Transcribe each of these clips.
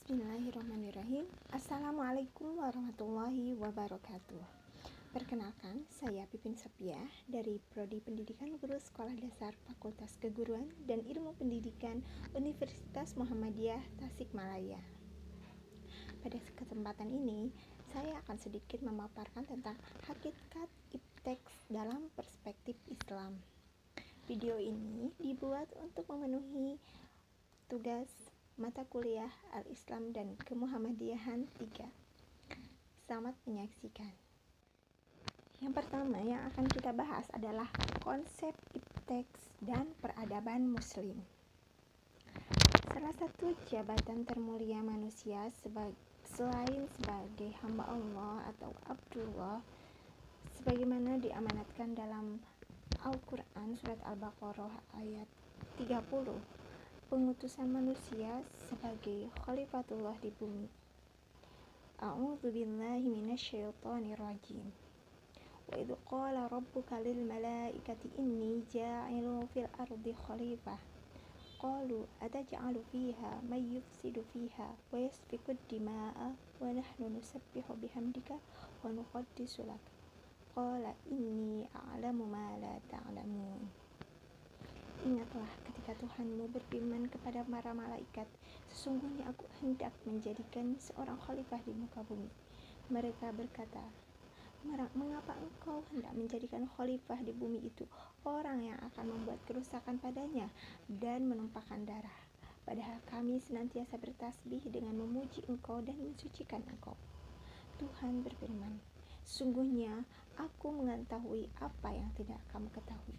Bismillahirrahmanirrahim. Assalamualaikum warahmatullahi wabarakatuh. Perkenalkan, saya Pipin Sopiah dari Prodi Pendidikan Guru Sekolah Dasar Fakultas Keguruan dan Ilmu Pendidikan Universitas Muhammadiyah Tasikmalaya. Pada kesempatan ini, saya akan sedikit memaparkan tentang hakikat ipteks dalam perspektif Islam. Video ini dibuat untuk memenuhi tugas mata kuliah Al-Islam dan Kemuhammadiyahan 3. Selamat menyaksikan. Yang pertama yang akan kita bahas adalah konsep ipteks dan peradaban muslim. Salah satu jabatan termulia manusia selain sebagai hamba Allah atau Abdullah, sebagaimana diamanatkan dalam Al-Quran surat Al-Baqarah ayat 30, pengutusan manusia sebagai khalifatullah di bumi. A'udzu billahi minasyaitonir rajim. Wa idz qala rabbuka lil malaikati inni ja'ilun fil ardi khalifah. Qalu ataj'alu fiha may yufsidu fiha wa yasfiku ad-dima'a wa nahnu nusabbihu bihamdika wa nuqaddisu lak. Qala inni a'lamu ma la ta'lamun. Ingatlah ketika Tuhanmu berfirman kepada para malaikat, sesungguhnya aku hendak menjadikan seorang khalifah di muka bumi. Mereka berkata, mengapa engkau hendak menjadikan khalifah di bumi itu orang yang akan membuat kerusakan padanya dan menumpahkan darah? Padahal kami senantiasa bertasbih dengan memuji engkau dan mensucikan engkau. Tuhan berfirman, sesungguhnya aku mengetahui apa yang tidak kamu ketahui.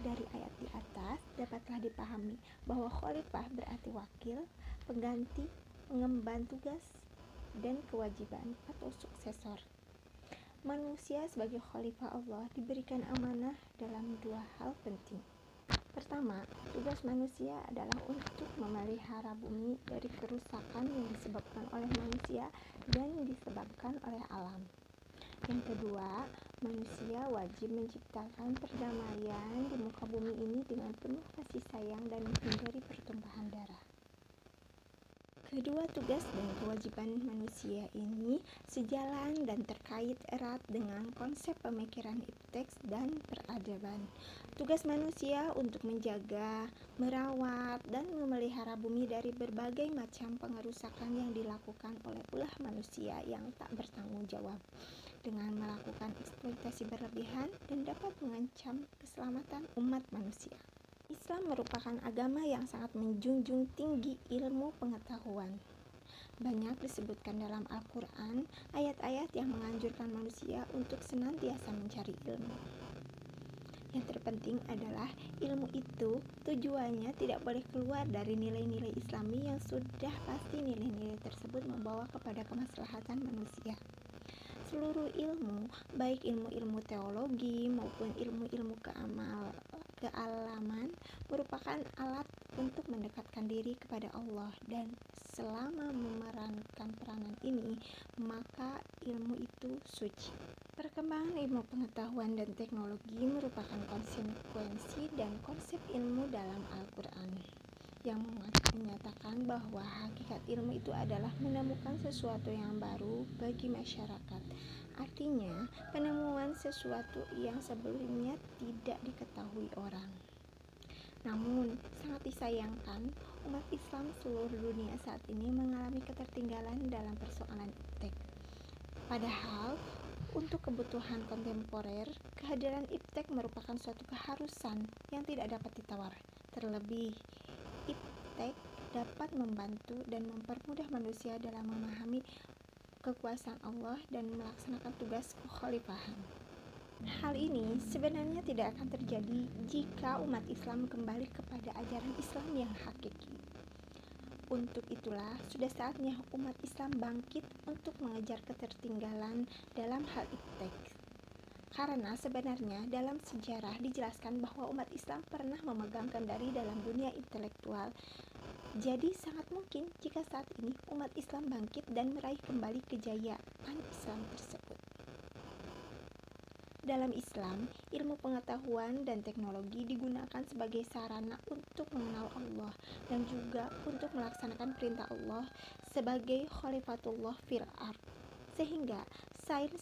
Dari ayat di atas dapatlah dipahami bahwa khalifah berarti wakil, pengganti, pengemban tugas, dan kewajiban atau suksesor. Manusia sebagai khalifah Allah diberikan amanah dalam dua hal penting. Pertama, tugas manusia adalah untuk memelihara bumi dari kerusakan yang disebabkan oleh manusia dan disebabkan oleh alam. Yang kedua, manusia wajib menciptakan perdamaian di muka bumi ini dengan penuh kasih sayang dan menghindari pertumpahan darah. Kedua tugas dan kewajiban manusia ini sejalan dan terkait erat dengan konsep pemikiran ipteks dan peradaban. Tugas manusia untuk menjaga, merawat, dan memelihara bumi dari berbagai macam pengerusakan yang dilakukan oleh ulah manusia yang tak bertanggung jawab dengan melakukan eksploitasi berlebihan dan dapat mengancam keselamatan umat manusia. Islam merupakan agama yang sangat menjunjung tinggi ilmu pengetahuan. Banyak disebutkan dalam Al-Quran ayat-ayat yang menganjurkan manusia untuk senantiasa mencari ilmu. Yang terpenting adalah ilmu itu tujuannya tidak boleh keluar dari nilai-nilai Islami yang sudah pasti nilai-nilai tersebut membawa kepada kemaslahatan manusia. Seluruh ilmu, baik ilmu-ilmu teologi maupun ilmu-ilmu kealaman, merupakan alat untuk mendekatkan diri kepada Allah, dan selama memerankan peranan ini, maka ilmu itu suci. Perkembangan ilmu pengetahuan dan teknologi merupakan konsekuensi dan konsep ilmu dalam Al-Quran yang menyatakan bahwa hakikat ilmu itu adalah menemukan sesuatu yang baru bagi masyarakat. Artinya, penemuan sesuatu yang sebelumnya tidak diketahui orang. Namun, sangat disayangkan, umat Islam seluruh dunia saat ini mengalami ketertinggalan dalam persoalan iptek. Padahal, untuk kebutuhan kontemporer, kehadiran iptek merupakan suatu keharusan yang tidak dapat ditawar. Terlebih, iptek dapat membantu dan mempermudah manusia dalam memahami kekuasaan Allah dan melaksanakan tugas kekhalifahan. Hal ini sebenarnya tidak akan terjadi jika umat Islam kembali kepada ajaran Islam yang hakiki. Untuk itulah sudah saatnya umat Islam bangkit untuk mengejar ketertinggalan dalam hal iptek. Karena sebenarnya dalam sejarah dijelaskan bahwa umat Islam pernah memegang kendali dalam dunia intelektual. Jadi sangat mungkin jika saat ini umat Islam bangkit dan meraih kembali kejayaan Islam tersebut. Dalam Islam, ilmu pengetahuan dan teknologi digunakan sebagai sarana untuk mengenal Allah dan juga untuk melaksanakan perintah Allah sebagai Khalifatullah fil ardh. Sehingga sains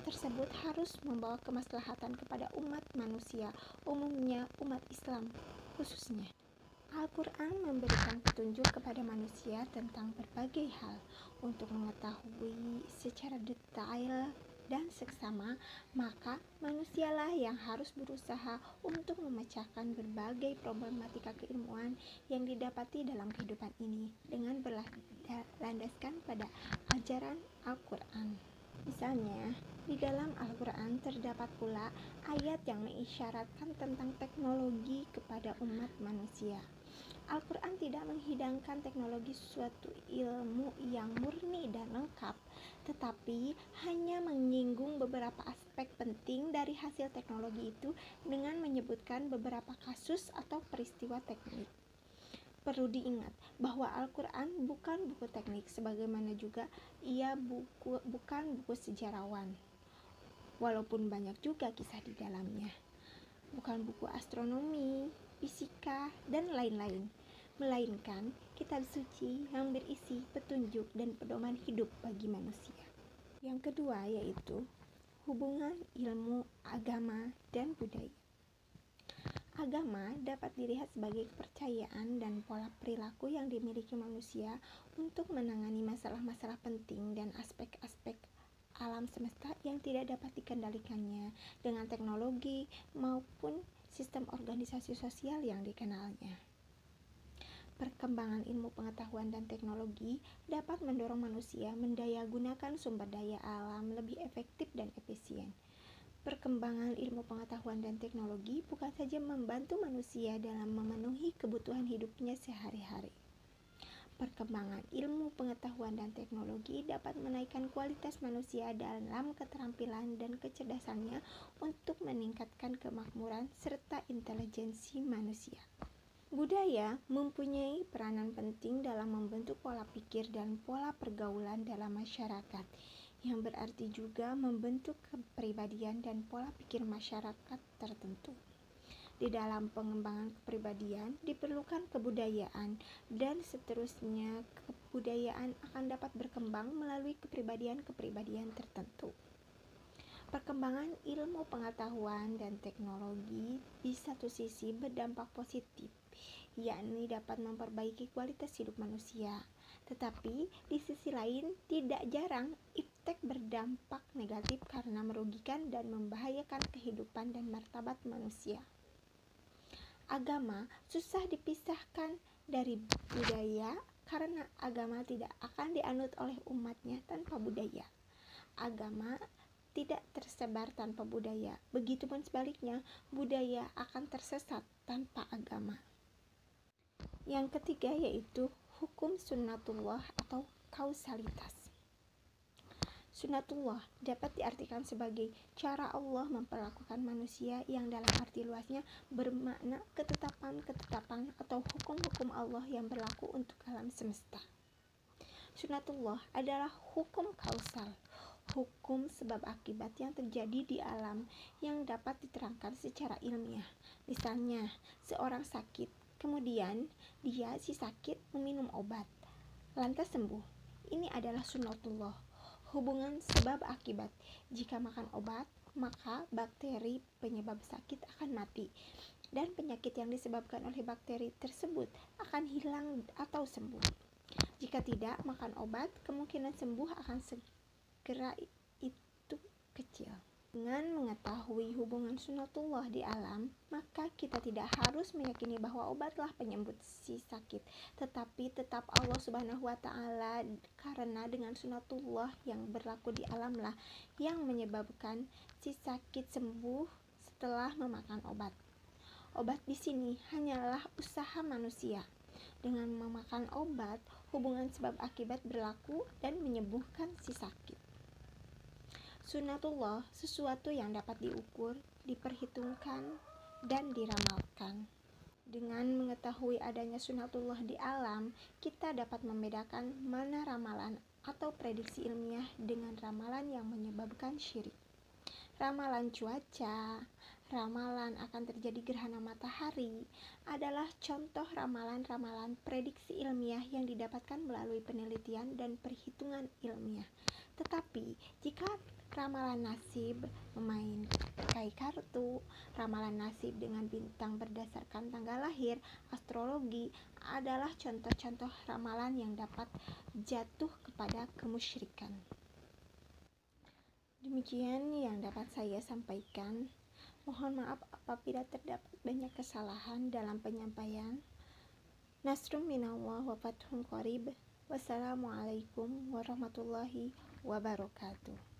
tersebut harus membawa kemaslahatan kepada umat manusia, umumnya umat Islam khususnya. Al-Quran memberikan petunjuk kepada manusia tentang berbagai hal untuk mengetahui secara detail dan seksama, maka manusialah yang harus berusaha untuk memecahkan berbagai problematika keilmuan yang didapati dalam kehidupan ini dengan berlandaskan pada ajaran Al-Quran. Misalnya, di dalam Al-Quran terdapat pula ayat yang mengisyaratkan tentang teknologi kepada umat manusia. Al-Quran tidak menghidangkan teknologi suatu ilmu yang murni dan lengkap, tetapi hanya menyinggung beberapa aspek penting dari hasil teknologi itu dengan menyebutkan beberapa kasus atau peristiwa teknik. Perlu diingat bahwa Al-Quran bukan buku teknik, sebagaimana juga ia bukan buku sejarawan, walaupun banyak juga kisah di dalamnya. Bukan buku astronomi, fisika, dan lain-lain, melainkan kitab suci yang berisi petunjuk dan pedoman hidup bagi manusia. Yang kedua yaitu hubungan ilmu, agama, dan budaya. Agama dapat dilihat sebagai kepercayaan dan pola perilaku yang dimiliki manusia untuk menangani masalah-masalah penting dan aspek-aspek alam semesta yang tidak dapat dikendalikannya dengan teknologi maupun sistem organisasi sosial yang dikenalnya. Perkembangan ilmu pengetahuan dan teknologi dapat mendorong manusia mendayagunakan sumber daya alam lebih efektif dan efisien. Perkembangan ilmu pengetahuan dan teknologi bukan saja membantu manusia dalam memenuhi kebutuhan hidupnya sehari-hari. Perkembangan ilmu pengetahuan dan teknologi dapat menaikkan kualitas manusia dalam keterampilan dan kecerdasannya untuk meningkatkan kemakmuran serta intelijensi manusia. Budaya mempunyai peranan penting dalam membentuk pola pikir dan pola pergaulan dalam masyarakat, yang berarti juga membentuk kepribadian dan pola pikir masyarakat tertentu. Di dalam pengembangan kepribadian diperlukan kebudayaan, dan seterusnya kebudayaan akan dapat berkembang melalui kepribadian-kepribadian tertentu. Perkembangan ilmu pengetahuan dan teknologi di satu sisi berdampak positif, yakni dapat memperbaiki kualitas hidup manusia. Tetapi di sisi lain tidak jarang iptek berdampak negatif karena merugikan dan membahayakan kehidupan dan martabat manusia. Agama susah dipisahkan dari budaya karena agama tidak akan dianut oleh umatnya tanpa budaya. Agama tidak tersebar tanpa budaya, begitupun sebaliknya, budaya akan tersesat tanpa agama. Yang ketiga yaitu hukum sunnatullah atau kausalitas. Sunnatullah dapat diartikan sebagai cara Allah memperlakukan manusia yang dalam arti luasnya bermakna ketetapan-ketetapan atau hukum-hukum Allah yang berlaku untuk alam semesta. Sunnatullah adalah hukum kausal, hukum sebab akibat yang terjadi di alam yang dapat diterangkan secara ilmiah. Misalnya, seorang sakit, kemudian dia si sakit meminum obat, lantas sembuh. Ini adalah sunnatullah, hubungan sebab akibat. Jika makan obat, maka bakteri penyebab sakit akan mati, dan penyakit yang disebabkan oleh bakteri tersebut akan hilang atau sembuh. Jika tidak makan obat, kemungkinan sembuh akan segera itu kecil. Dengan mengetahui hubungan sunnatullah di alam, maka kita tidak harus meyakini bahwa obatlah penyembuh si sakit, tetapi tetap Allah Subhanahu wa Ta'ala, karena dengan sunnatullah yang berlaku di alamlah yang menyebabkan si sakit sembuh setelah memakan obat. Obat di sini hanyalah usaha manusia. Dengan memakan obat, hubungan sebab akibat berlaku dan menyembuhkan si sakit. Sunnatullah sesuatu yang dapat diukur, diperhitungkan, dan diramalkan. Dengan mengetahui adanya sunnatullah di alam, kita dapat membedakan mana ramalan atau prediksi ilmiah dengan ramalan yang menyebabkan syirik. Ramalan cuaca, ramalan akan terjadi gerhana matahari adalah contoh ramalan-ramalan prediksi ilmiah yang didapatkan melalui penelitian dan perhitungan ilmiah. Tetapi jika ramalan nasib memakai kartu, ramalan nasib dengan bintang berdasarkan tanggal lahir, astrologi adalah contoh-contoh ramalan yang dapat jatuh kepada kemusyrikan. Demikian yang dapat saya sampaikan. Mohon maaf apabila terdapat banyak kesalahan dalam penyampaian. Nasrum minallah wa fathun qarib. Wassalamualaikum warahmatullahi wabarakatuh.